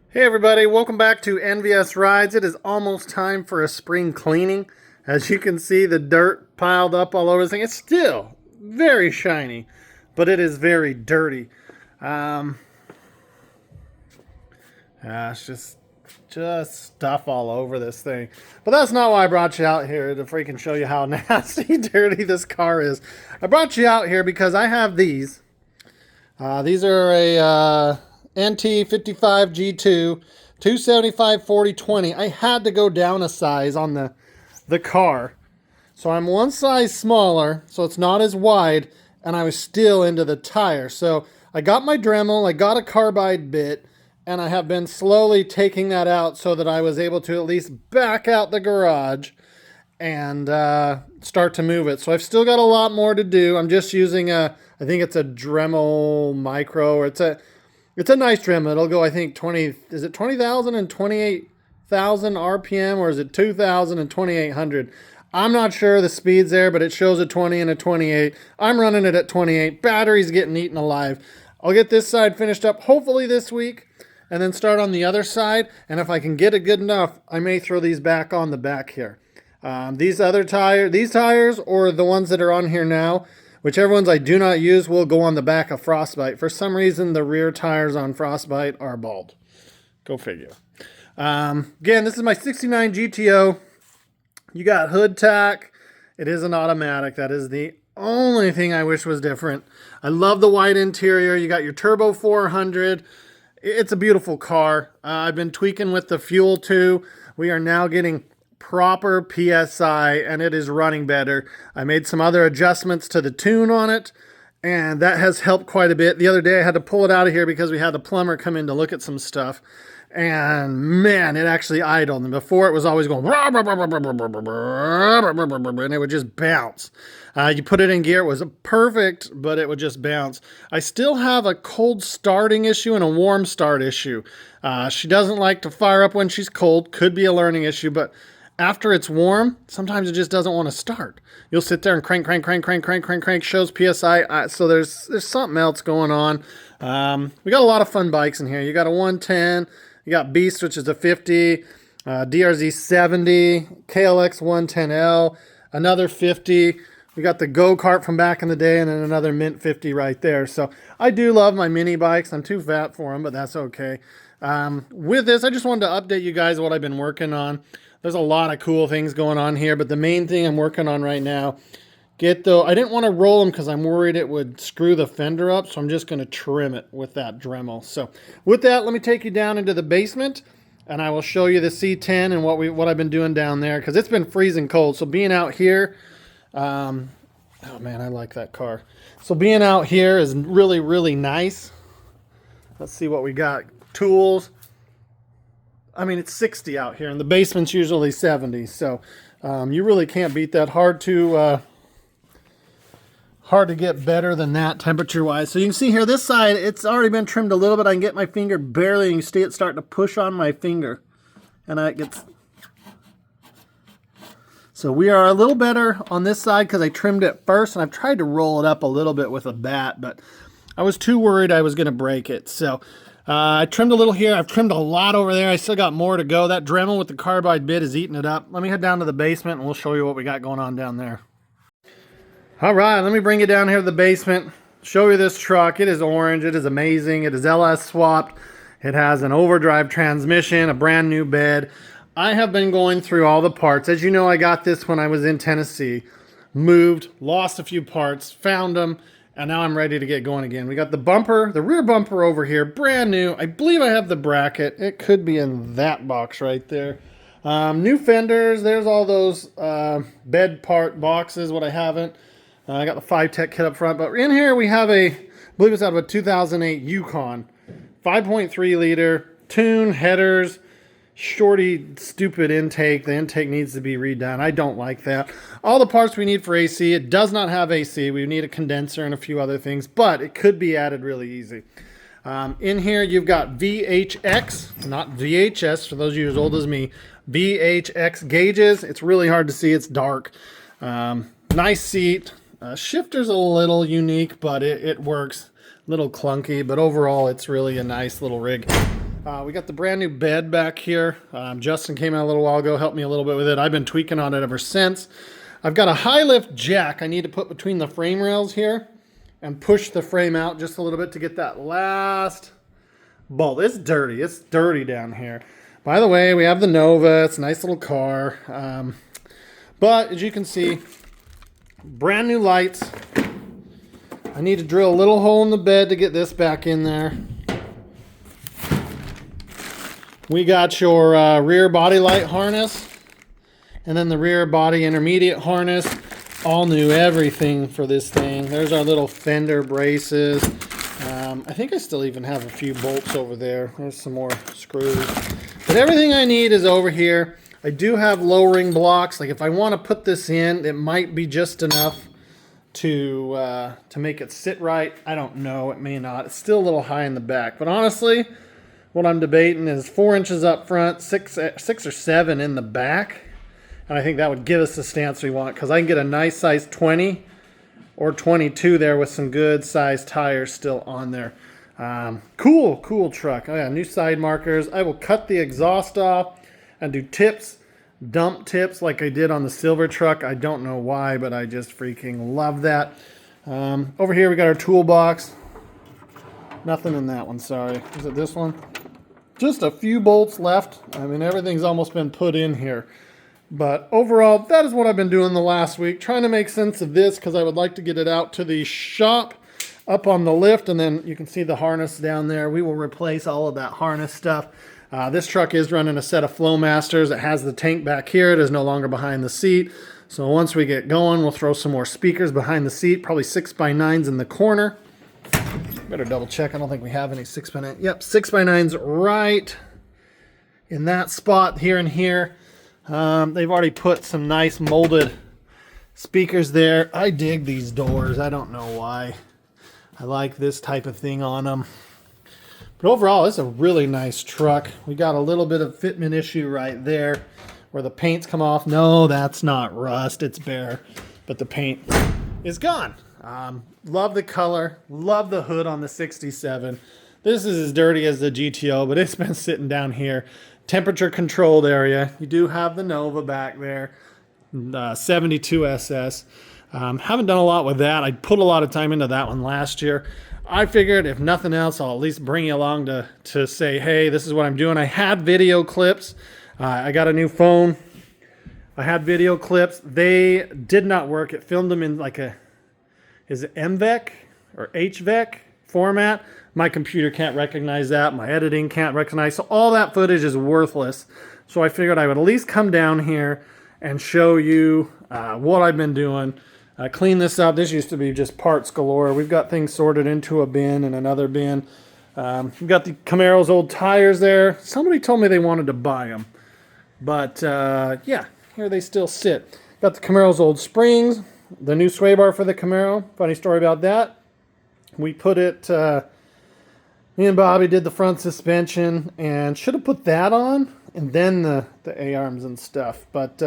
Hey everybody, welcome back to NVS Rides. It is almost time for a spring cleaning. As you can see, the dirt piled up all over this thing. It's still very shiny, but it is very dirty. Um, it's just stuff all over this thing. But that's not why I brought you out here, to freaking show you how nasty dirty this car is. I brought you out here because I have these. These are a NT55 G2 275 40 20. I had to go down a size on the car, so I'm one size smaller, so it's not as wide, and I was still into the tire. So I got my Dremel, I got a carbide bit, and I have been slowly taking that out so that I was able to at least back out the garage and start to move it. So I've still got a lot more to do. I'm just using I think it's a Dremel Micro, or it's a nice Dremel. It'll go, I think, 20,000 and 28,000 RPM, or is it 2,000 and 2,800? I'm not sure the speed's there, but it shows a 20 and a 28. I'm running it at 28. Battery's getting eaten alive. I'll get this side finished up hopefully this week, and then start on the other side. And if I can get it good enough, I may throw these back on the back here. These tires, or the ones that are on here now, whichever ones I do not use, will go on the back of Frostbite. For some reason, the rear tires on Frostbite are bald. Go figure. Again, this is my 69 GTO. You got hood tack. It is an automatic. That is the only thing I wish was different. I love the white interior. You got your Turbo 400. It's a beautiful car. I've been tweaking with the fuel too. We are now getting proper PSI, and it is running better. I made some other adjustments to the tune on it, and that has helped quite a bit. The other day I had to pull it out of here because we had the plumber come in to look at some stuff, and man, it actually idled. And before, it was always going and it would just bounce. You put it in gear, it was perfect, but it would just bounce. I still have a cold starting issue and a warm start issue. She doesn't like to fire up when she's cold. Could be a learning issue, but after it's warm, sometimes it just doesn't want to start. You'll sit there and crank, shows PSI. So there's something else going on. We got a lot of fun bikes in here. You got a 110, you got Beast, which is a 50, DRZ 70, KLX 110L, another 50. We got the go-kart from back in the day, and then another Mint 50 right there. So I do love my mini bikes. I'm too fat for them, but that's okay. With this, I just wanted to update you guys what I've been working on. There's a lot of cool things going on here, but the main thing I'm working on right now, I didn't want to roll them because I'm worried it would screw the fender up, so I'm just going to trim it with that Dremel. So with that, let me take you down into the basement, and I will show you the C10 and what I've been doing down there, because it's been freezing cold. So being out here, oh man, I like that car. So being out here is really, really nice. Let's see what we got. Tools. I mean, it's 60 out here, and the basement's usually 70, so you really can't beat that. Hard to get better than that temperature-wise. So you can see here, this side, it's already been trimmed a little bit. I can get my finger barely, and you see it starting to push on my finger, and it gets... So we are a little better on this side because I trimmed it first, and I've tried to roll it up a little bit with a bat, but I was too worried I was going to break it. So I trimmed a little here. I've trimmed a lot over there. I still got more to go. That Dremel with the carbide bit is eating it up. Let me head down to the basement, and we'll show you what we got going on down there. All right, let me bring you down here to the basement, show you this truck. It is orange. It is amazing. It is LS swapped. It has an overdrive transmission, a brand new bed. I have been going through all the parts. As you know, I got this when I was in Tennessee. Moved, lost a few parts, found them, and now I'm ready to get going again. We got the bumper, the rear bumper over here, brand new. I believe I have the bracket. It could be in that box right there. New fenders. There's all those bed part boxes, what I haven't. I got the 5-Tech kit up front. But in here we have I believe it's out of a 2008 Yukon. 5.3 liter, tune, headers, shorty, stupid intake. The intake needs to be redone. I don't like that. All the parts we need for AC. It does not have AC. We need a condenser and a few other things, but it could be added really easy. In here you've got VHX, not VHS, for those of you as old as me. VHX gauges. It's really hard to see. It's dark. Nice seat. Shifter's a little unique, but it works. A little clunky, but overall it's really a nice little rig. We got the brand new bed back here. Justin came out a little while ago, helped me a little bit with it. I've been tweaking on it ever since. I've got a high lift jack I need to put between the frame rails here and push the frame out just a little bit to get that last bolt. It's dirty. It's dirty down here. By the way, we have the Nova. It's a nice little car. But as you can see, brand new lights. I need to drill a little hole in the bed to get this back in there. We got your rear body light harness and then the rear body intermediate harness. All new everything for this thing. There's our little fender braces. I think I still even have a few bolts over there. There's some more screws. But everything I need is over here. I do have lowering blocks. Like if I want to put this in, it might be just enough to make it sit right. I don't know. It may not. It's still a little high in the back. But honestly, what I'm debating is 4 inches up front, six or 7 in the back. And I think that would give us the stance we want because I can get a nice size 20 or 22 there with some good size tires still on there. Cool truck. Oh yeah, new side markers. I will cut the exhaust off and do tips, dump tips like I did on the silver truck. I don't know why, but I just freaking love that. Over here we got our toolbox. Nothing in that one, sorry. Is it this one? Just a few bolts left. I mean, everything's almost been put in here. But overall, that is what I've been doing the last week, trying to make sense of this because I would like to get it out to the shop up on the lift, and then you can see the harness down there. We will replace all of that harness stuff. This truck is running a set of Flowmasters. It has the tank back here. It is no longer behind the seat. So once we get going, we'll throw some more speakers behind the seat, probably 6x9s in the corner. Better double check. I don't think we have any 6x9. Yep, 6x9s right in that spot here and here. They've already put some nice molded speakers there. I dig these doors. I don't know why. I like this type of thing on them. But overall, it's a really nice truck. We got a little bit of fitment issue right there where the paint's come off. No, that's not rust. It's bare. But the paint is gone. Love the color. Love the hood on the 67. This is as dirty as the GTO, but it's been sitting down here. Temperature controlled area. You do have the Nova back there. 72 SS. Haven't done a lot with that. I put a lot of time into that one last year. I figured if nothing else, I'll at least bring you along to say, hey, this is what I'm doing. I had video clips. I got a new phone. I had video clips. They did not work. It filmed them in like is it MVEC or HVEC format? My computer can't recognize that. My editing can't recognize. So all that footage is worthless. So I figured I would at least come down here and show you what I've been doing. Clean this up. This used to be just parts galore. We've got things sorted into a bin and another bin. We've got the Camaro's old tires there. Somebody told me they wanted to buy them. But yeah, here they still sit. Got the Camaro's old springs. The new sway bar for the Camaro. Funny story about that. We put it... me and Bobby did the front suspension and should have put that on and then the A-arms and stuff. But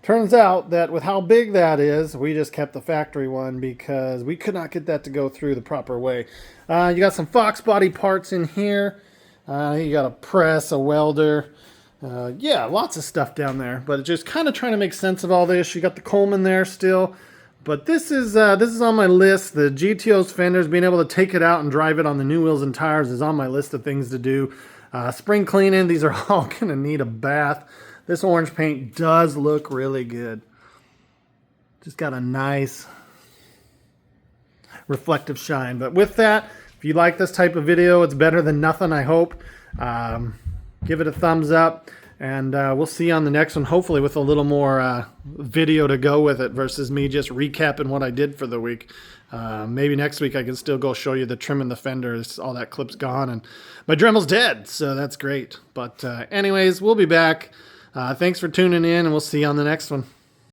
turns out that with how big that is, we just kept the factory one because we could not get that to go through the proper way. You got some Fox body parts in here. You got a press, a welder. Yeah, lots of stuff down there. But just kind of trying to make sense of all this. You got the Coleman there still. But this is on my list. The GTO's fenders, being able to take it out and drive it on the new wheels and tires is on my list of things to do. Spring cleaning, these are all going to need a bath. This orange paint does look really good. Just got a nice reflective shine. But with that, if you like this type of video, it's better than nothing, I hope. Give it a thumbs up. And we'll see you on the next one, hopefully with a little more video to go with it versus me just recapping what I did for the week. Maybe next week I can still go show you the trim in the fenders. All that clip's gone and my Dremel's dead, so that's great. But anyways, we'll be back. Thanks for tuning in, and we'll see you on the next one.